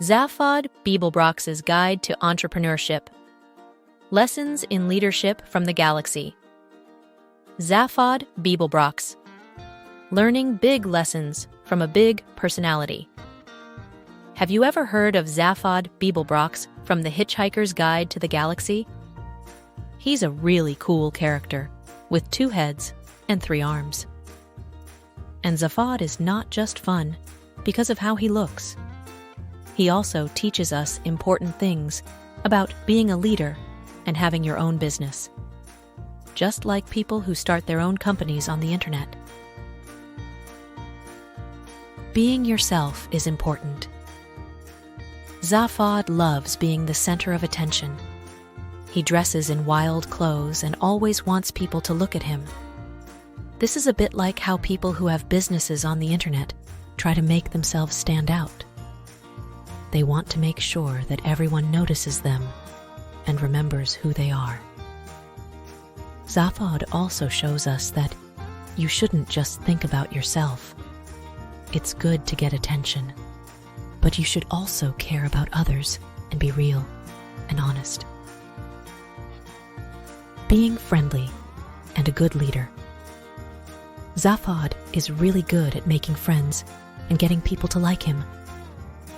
Zaphod Beeblebrox's Guide to Entrepreneurship. Lessons in Leadership from the Galaxy. Zaphod Beeblebrox. Learning big lessons from a big personality. Have you ever heard of Zaphod Beeblebrox from the Hitchhiker's Guide to the Galaxy? He's a really cool character, with 2 heads and 3 arms. And Zaphod is not just fun because of how he looks. He also teaches us important things about being a leader and having your own business, just like people who start their own companies on the internet. Being yourself is important. Zaphod loves being the center of attention. He dresses in wild clothes and always wants people to look at him. This is a bit like how people who have businesses on the internet try to make themselves stand out. They want to make sure that everyone notices them and remembers who they are. Zaphod also shows us that you shouldn't just think about yourself. It's good to get attention, but you should also care about others and be real and honest. Being friendly and a good leader. Zaphod is really good at making friends and getting people to like him.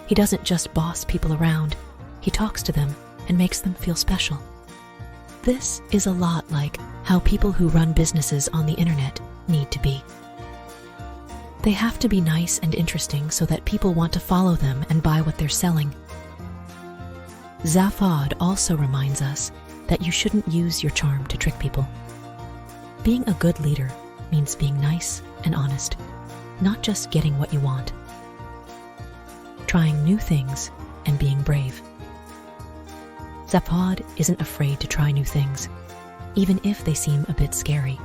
He doesn't just boss people around, he talks to them and makes them feel special. This is a lot like how people who run businesses on the internet need to be. They have to be nice and interesting so that people want to follow them and buy what they're selling. Zaphod also reminds us that you shouldn't use your charm to trick people. Being a good leader means being nice and honest, not just getting what you want. Trying new things and being brave. Zaphod isn't afraid to try new things, even if they seem a bit scary.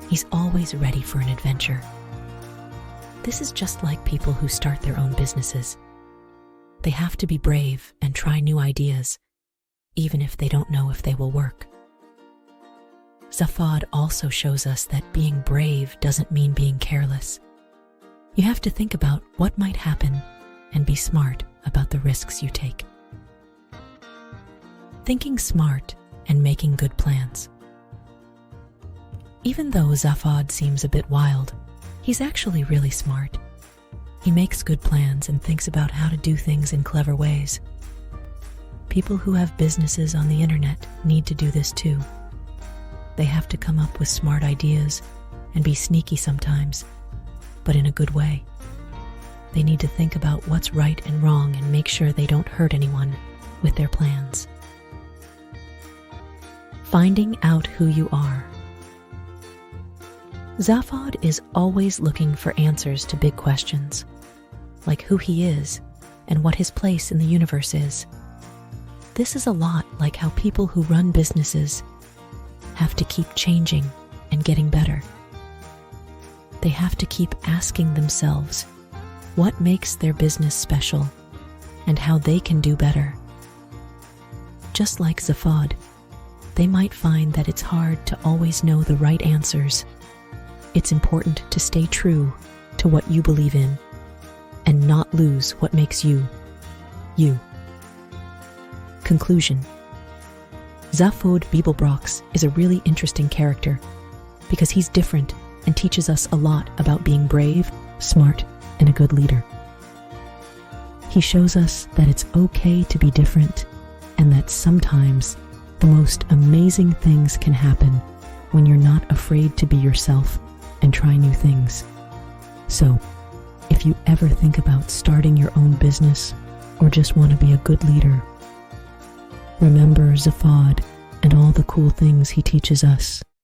He's always ready for an adventure. This is just like people who start their own businesses. They have to be brave and try new ideas, even if they don't know if they will work. Zaphod also shows us that being brave doesn't mean being careless. You have to think about what might happen and be smart about the risks you take. Thinking smart and making good plans. Even though Zaphod seems a bit wild, he's actually really smart. He makes good plans and thinks about how to do things in clever ways. People who have businesses on the internet need to do this too. They have to come up with smart ideas and be sneaky sometimes, but in a good way. They need to think about what's right and wrong and make sure they don't hurt anyone with their plans. Finding out who you are. Zaphod is always looking for answers to big questions, like who he is and what his place in the universe is. This is a lot like how people who run businesses have to keep changing and getting better. They have to keep asking themselves what makes their business special and how they can do better. Just like Zaphod, they might find that it's hard to always know the right answers. It's important to stay true to what you believe in and not lose what makes you, you. Conclusion. Zaphod Beeblebrox is a really interesting character because he's different and teaches us a lot about being brave, smart, and a good leader. He shows us that it's okay to be different and that sometimes the most amazing things can happen when you're not afraid to be yourself and try new things. So, if you ever think about starting your own business or just want to be a good leader, remember Zaphod and all the cool things he teaches us.